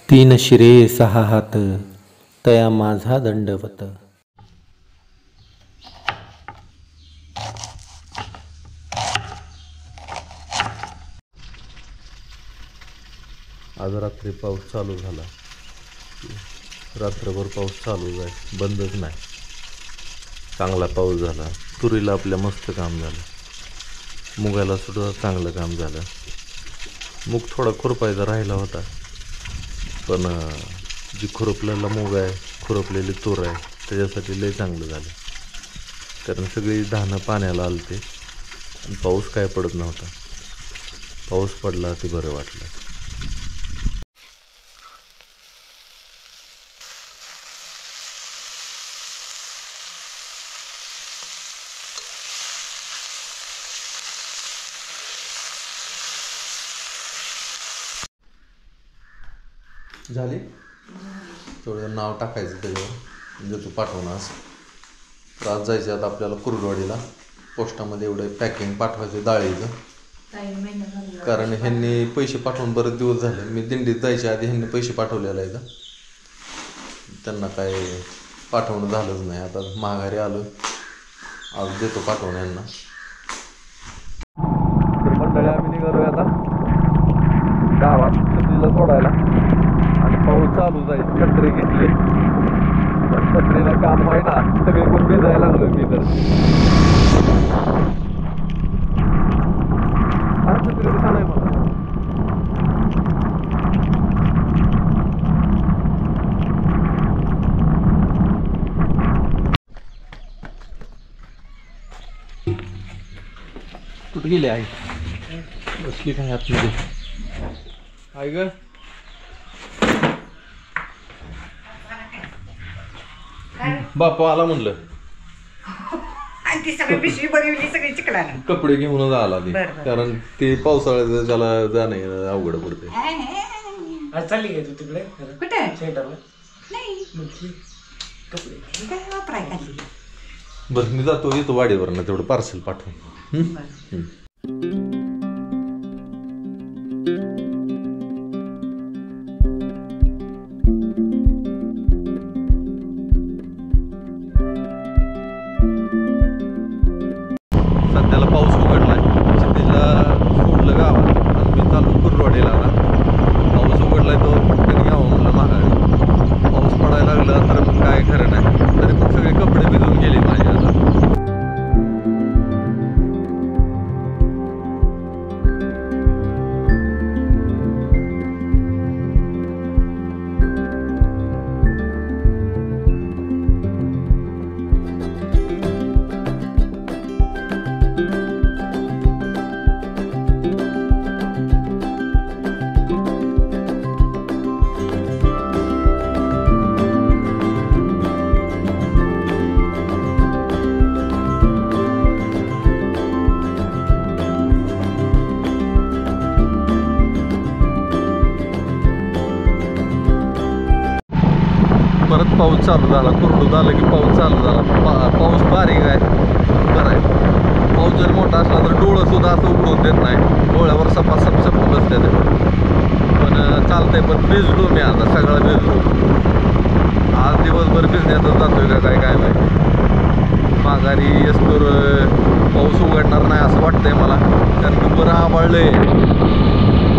तीन शिरे सहा हात तया माझा दंडवत। आज रात्री पाऊस चालू झाला, रात्रभर पाऊस चालूच आहे, बंदच नाही। चांगला पाऊस झाला, तुरीला आपल्या मस्त काम झालं, मुगाला सुद्धा चांगलं काम झालं। मूग थोडा खुरपायचा राहिला होता, पण जी खुरपलेला मूग आहे, खुरपलेली तूर आहे, त्याच्यासाठी लय चांगलं झालं। कारण सगळी धानं पाण्याला आलते आणि पाऊस काय पडत नव्हता। पाऊस पडला ते बरं वाटलं। झाली थोडं नाव टाकायचं त्याच्यावर, म्हणजे तू पाठवणार। तर आज जायचं आता आपल्याला कुर्डवाडीला, पोस्टामध्ये एवढं पॅकिंग पाठवायचं डाळीचं, कारण ह्यांनी पैसे पाठवून बरेच दिवस झाले। मी दिंडीत जायच्या आधी ह्यांनी पैसे पाठवलेलं आहे, त्यांना काय पाठवणं झालंच नाही। आता माघारी आलो, आज देतो पाठवून यांना। तर मंडळी आम्ही निघालोय आता गावात सब्जीला सोडायला, आणि पाऊस चालू जाईल। छत्री घेतली पण छत्रीला काम व्हायना, सगळे कोण भिजायला लागलोय मी तर। छत्री दिसा नाही मला। कुठे गेले आई? बसली काय आतमध्ये? आई ग बापा आला म्हणलं, आणि ती सगळी पिशवी बनवली, सगळी चिखला कपडे घेऊनच आला ते, कारण ते पावसाळ्याचं त्याला जाणं अवघड पडते। चालली काय तू तिकडे? कुठे? शेताला नाही, कपडे काय वापराय खाली। बरं मी जातो, येतो वाडीवरनं तेवढं पार्सल पाठवून। सध्याला पाऊस उघडलाय, चितीला सोडलं गावात आणि मी चालू कुर्डवाडीला। आता पाऊस उघडलाय तो पटकन यावं म्हणलं माघारी। पाऊस पडायला लागला तर काय खरं नाही, तरी मग सगळे कपडे भिजून गेले माझे आता। परत पाऊस चालू झाला, कुरडूत आलं की पाऊस चालू झाला। पाऊस बारीक आहे, बरं आहे। पाऊस जर मोठा असला तर डोळं सुद्धा असं उघडून देत नाही, डोळ्यावर सपासप बसते ते। पण चालतंय, पण भिजलो मी आता, सगळा भिजलो। आज दिवसभर भिजण्यातच जातोय का काय काय माहिती। माघारी येस्तोर पाऊस उघडणार नाही असं वाटतंय मला, कारण की बरं आभाळलंय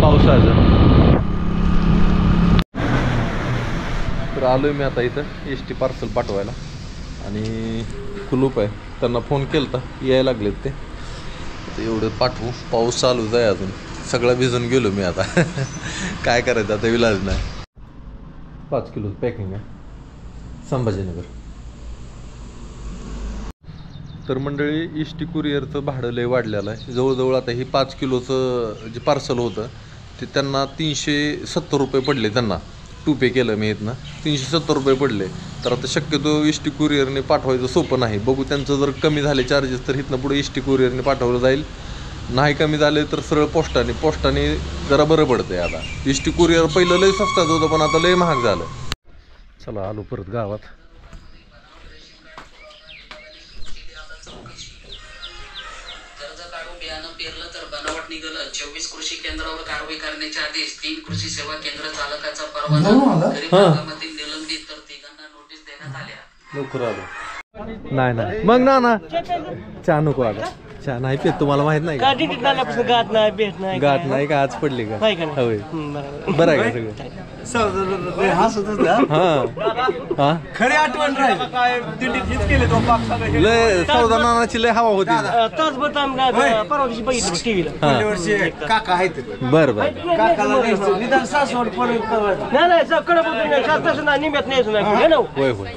पावसाचं। तर आलोय मी आता इथं एस टी पार्सल पाठवायला, आणि कुलूप आहे, त्यांना फोन केला यायला लागलेत ते। आता एवढं पाठवू, पाऊस चालूच आहे अजून, सगळं भिजून गेलो मी आता। काय करायचं आता, इलाज नाही। 5 किलो पॅकिंग आहे, संभाजीनगर। तर मंडळी एस टी कुरिअरचं भाडं लय वाढलेलं आहे, जवळजवळ आता हे 5 किलोचं जे पार्सल होतं ते त्यांना 370 रुपये पडले। त्यांना 2 पे केलं मी इथनं, 370 रुपये पडले। तर आता शक्यतो एस टी कुरिअरने पाठवायचं सोपं नाही, बघू त्यांचं जर कमी झाले चार्जेस तर इथनं पुढे एस टी कुरिअरने पाठवलं जाईल। नाही कमी झाले तर सरळ पोस्टाने जरा बरं पडतंय। आता एस टी कुरिअर पहिलं लय स्वस्तात होतं, पण आता लय महाग झालं। चला आलो परत गावात। कर्ज काढून बियाणं पेरलं तर बनावट वाट निघालं. 24 कृषी केंद्रावर कारवाई करण्याचे आदेश. 3 कृषी सेवा केंद्र चालकाचा परवाना गरीब भागामधील निलंबित तर तिघांना नोटीस देण्यात आल्या. लवकर आलो. नाही मग ना चहा नको आता. चहा नाही पेत, तुम्हाला माहित नाही का? गात नाही भेट नाही गाठ नाही का? आज पडली का? होय. बरं आहे का सगळं? हा खरी आठवण लय सौदा नानाची लय हवा होती. तास परवा दिवशी बघितलं टीव्हीला. काका आहेत बर बर. निदान सासवड नाही तसं नाही निम्यात नाही होय होय.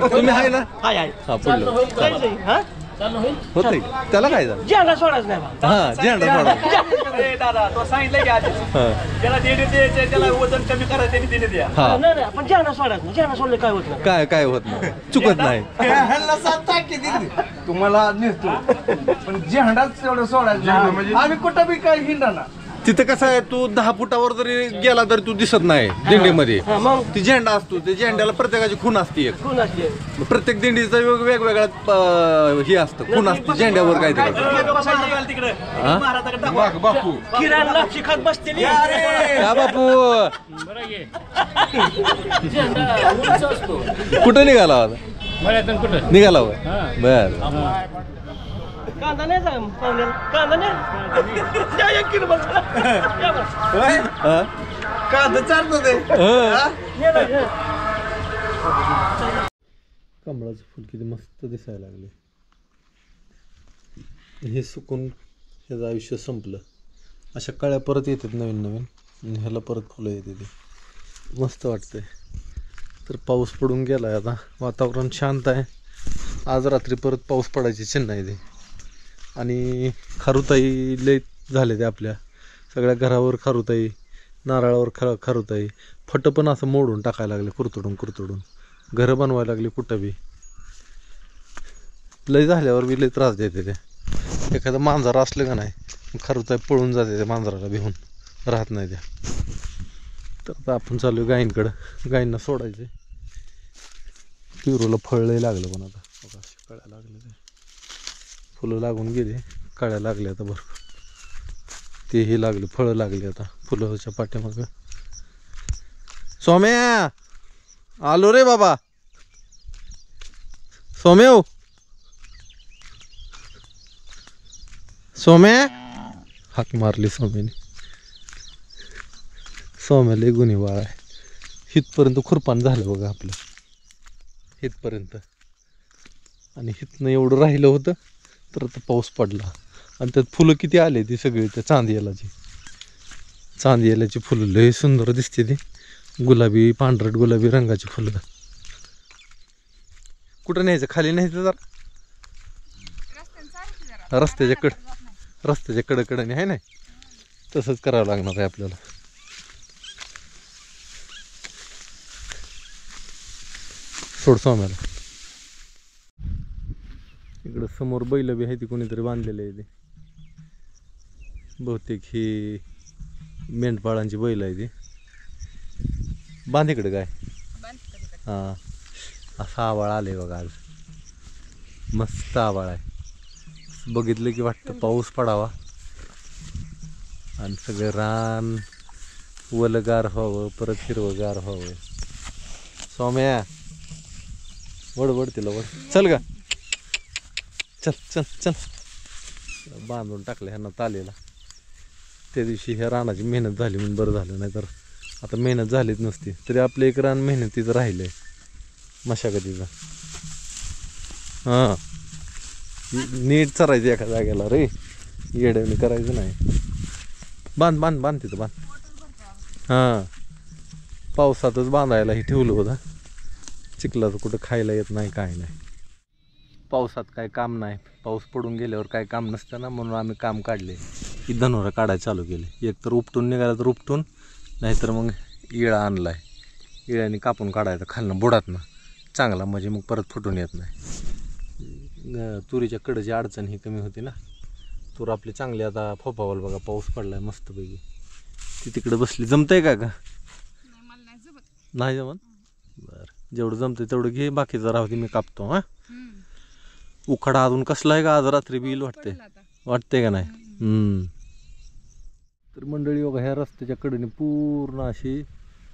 तुम्ही आहे ना? हा पडलं होत त्याला काय झालं? झेंडा सोडायचं नाही बा. हा झेंडा सोडा. दादा तो सांगितलं की आधी त्याला देणे द्यायचे, त्याला वजन कमी करायचं त्यांनी देणे द्या. हा नाही पण झेंडा सोडायचं नाही. झेंडा सोडलं काय होत नाही. काय होत नाही, चुकत नाही. तुम्हाला नेतो पण झेंडाच तेवढं सोडायचं म्हणजे आम्ही कुठं बी काय हिंडा ना. तिथं कसं आहे, तू 10 फुटावर जरी गेला तरी तू दिसत नाही दिंडीमध्ये. हा, मग ती झेंडा असतो, ते झेंड्याला प्रत्येकाची खून असते एक. कोण असते प्रत्येक दिंडीचं वेगवेगळ्या हे असतं, खून असते झेंड्यावर काहीतरी. बापू किराणा लापशी खात बसते का बापू कुठं निघाला होता? निघाला होय. बर. कांदा नाही सांग पाहुण्याला. कांदा नाही या एक किलो बघ. हा? कांदा चालतो ते. कमळाचं फुल किती मस्त दिसायला लागले. हे सुकून ह्याचं आयुष्य संपलं. अशा कळ्या परत येतात नवीन नवीन आणि ह्याला परत फुलं येते. ते मस्त वाटतंय. तर पाऊस पडून गेलाय आता, वातावरण शांत आहे. आज रात्री परत पाऊस पडायची चिन्ह आहे ते. आणि खारुताई लय झाले ते आपल्या सगळ्या घरावर. खारुताई, नारळावर खारुताई, फटं पण असं मोडून टाकायला लागले, कुरतडून घरं बनवायला लागली कुठं बी. लय झाल्यावर बी लय त्रास देते ते. एखादं मांजर असलं का नाही, खारुताई पळून जाते त्या मांजराला भिवून, राहत नाही त्या. तर आता आपण चालू गायींकडं, गायींना सोडायचे. पिरूला फळ लय लागलं पण आता बघा, कळ्या लागले ते. फुलं लागून गेली, कळ्या लागल्या आता भरपूर. तेही लागले, फळं लागली आता फुलाच्या पाठीमागं. सोम्या आलो रे बाबा. सोम्या सोम्या हाक मारली सोम्याने. सोम्या लय गुन्हे बाळ आहे. हितपर्यंत खुरपान झालं बघा आपलं, हितपर्यंत. आणि हितनं एवढं राहिलं होतं तर आता पाऊस पडला. आणि त्यात फुलं किती आले ती सगळी, त्या चांदी यालाची फुलं लय सुंदर दिसते ती. गुलाबी, पांढरट गुलाबी रंगाची फुलं. कुठं न्यायचं? खाली न्यायचं जरा रस्त्याच्या कडेने आहे ना. तसंच करावं लागणार आहे आपल्याला. सोड सोम्याला. इकडं समोर बैल बी आहे, ती कोणीतरी बांधलेलं आहे. ते बहुतेक ही मेंढपाळांची बैल आहे ती. बांध इकडं काय. हां, असा आवाळ आले बघा आज. मस्त आवाळ आहे. बघितलं की वाटतं पाऊस पडावा आणि सगळं रान वलगार व्हावं, परत हिरवगार व्हावं. सौम्या वड तिला वड. चल गा, चल चल चल. बांधून टाकलं ह्यांना तालेला. त्या दिवशी ह्या रानाची मेहनत झाली म्हणून बरं झालं, नाही तर आता मेहनत झालीच नसती. तरी आपलं एक रान मेहनतीचं राहिलं आहे, मशागतीचं. हां, नीट चरायचं एका जागेला रे, येड्याने करायचं नाही. बांध तिथं बांध. हां, पावसातच बांधायला हे ठेवलं होतं. चिखलाचं कुठं खायला येत नाही, काय नाही. पावसात काय काम नाही, पाऊस पडून गेल्यावर काय काम नसतं ना, म्हणून आम्ही काम काढले की धनोरा काढायला चालू केले. एक तर उपटून निघाला तर उपटून, नाहीतर मग इळा आणलाय. इळ्याने कापून काढायचं खालनं बुडातनं चांगला, म्हणजे मग परत फुटून येत नाही. तुरीच्या कडेची अडचण ही कमी होती ना. तूर आपली चांगली आता फोफावल बघा, पाऊस पडलाय मस्तपैकी. ती तिकडे बसली. जमतंय का? नाही जमत. बरं, जेवढं जमतंय तेवढं घे, बाकीचं राहू दे, मी कापतो. हां, उखाडा अजून कसला आहे का? आज रात्री बी येईल वाटते का नाही? तर मंडळी बघा ह्या रस्त्याच्या कडेने पूर्ण अशी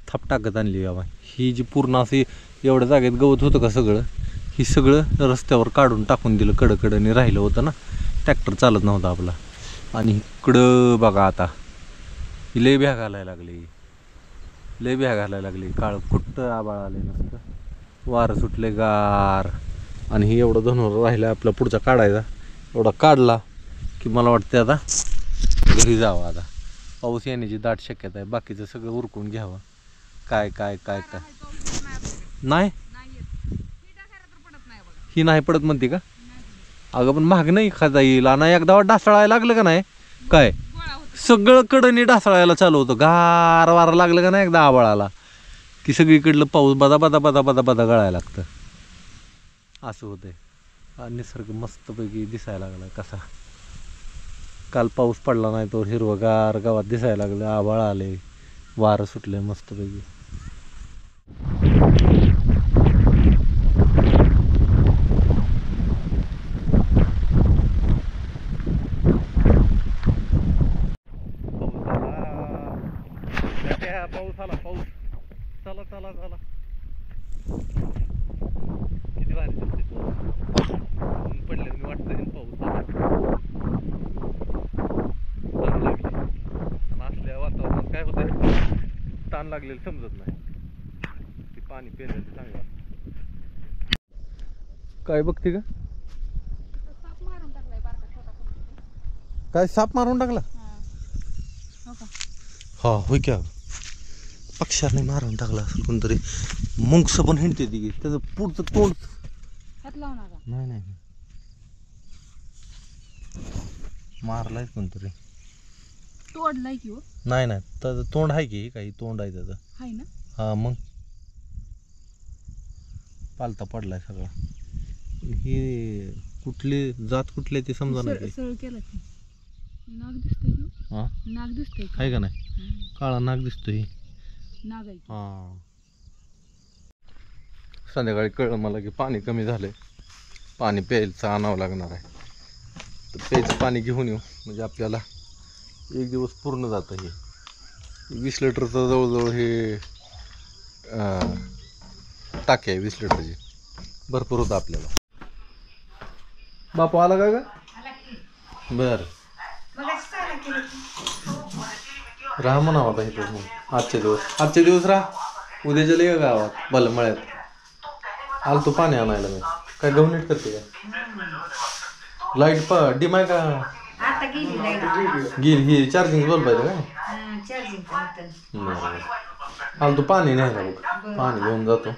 थाप टाकत आणली बाबा. ही जी पूर्ण अशी एवढ्या जागेत गवत होतं का सगळं, ही सगळं रस्त्यावर काढून टाकून दिलं. कडकडने राहिलं होतं ना, ट्रॅक्टर चालत नव्हता आपला. आणि इकडं बघा आता ही लय भ्या घालायला लागली, लय भ्या घालायला लागली. काळ कुट्ट आबाळ आले नसतं, वारं सुटले गार. आणि ही एवढं धनुर राहिला आपला पुढचा काढायचा, एवढा काढला की मला वाटतं आता घरी जावं. आता पाऊस येण्याची दाट शक्यता आहे, बाकीचं सगळं उरकून घ्यावं. काय काय काय काय नाही, ही नाही पडत म्हणते का? अगं पण महाग नाही खाता येईल. आणि एकदा ढासळायला लागलं का नाही, काय सगळं कडनी ढासळायला चालू होतं. गार वारा लागलं का नाही एकदा आबाळाला की सगळीकडलं पाऊस बदा बदा बदा बदा बदा गळायला लागतं. असं होतंय. निसर्ग मस्तपैकी दिसायला लागला कसा. काल पाऊस पडला नाही तो हिरवगार गावात दिसायला लागलं. आभाळ आले, वारं सुटले मस्तपैकी. पाऊस आला, पाऊस. चला चला चला, किती भारी दिसते. पडले मी वाटतं पाऊस असल्या वातावरणात काय होतंय, ताण लागलेलं समजत नाही. ते पाणी पिण्याचं चांगलं. काय बघते का? काय साप मारून टाकला? हा होय क्या, पक्ष्याने मारून टाकला असं कोणतरी. मुंगस पण हिंडते ती, त्याचं पुढचं तोंड नाही नाही मारलाय कोणतरी. तोडलाय की हो? नाही नाही, त्याचं तोंड आहे की काही तोंड आहे त्याचं. हाय ना. हा मग पालता पडलाय सगळा. ही कुठली जात कुठली ते समजा नाही. सरळ केला की नाग दिसतोय की हो? हा नाग दिसतोय का? आहे का नाही, काळा नाग दिसतोय. नाग आहे की. हा संध्याकाळी कळलं मला की पाणी कमी झालंय, पाणी प्यायचं आणावं लागणार आहे. तर प्यायचं पाणी घेऊन येऊ म्हणजे आपल्याला एक दिवस पूर्ण जातं. हे 20 लिटरचं जवळजवळ हे टाकी आहे 20 लिटरची, भरपूर होतं आपल्याला. बापू आला का ग? बर राहा म्हणावं आता इथं मग आजचे दिवस राहा. उद्याच्या लय गावात भलं मळ्यात आलतो पाणी आणायला. मी काय गहू नीट करते का? लाईट डिम आहे का? आता गेली लाईट. गेली. ही चार्जिंग बल्ब आहे का? चार्जिंग आलतो पाणी न्यायला बघ, पाणी घेऊन जातो.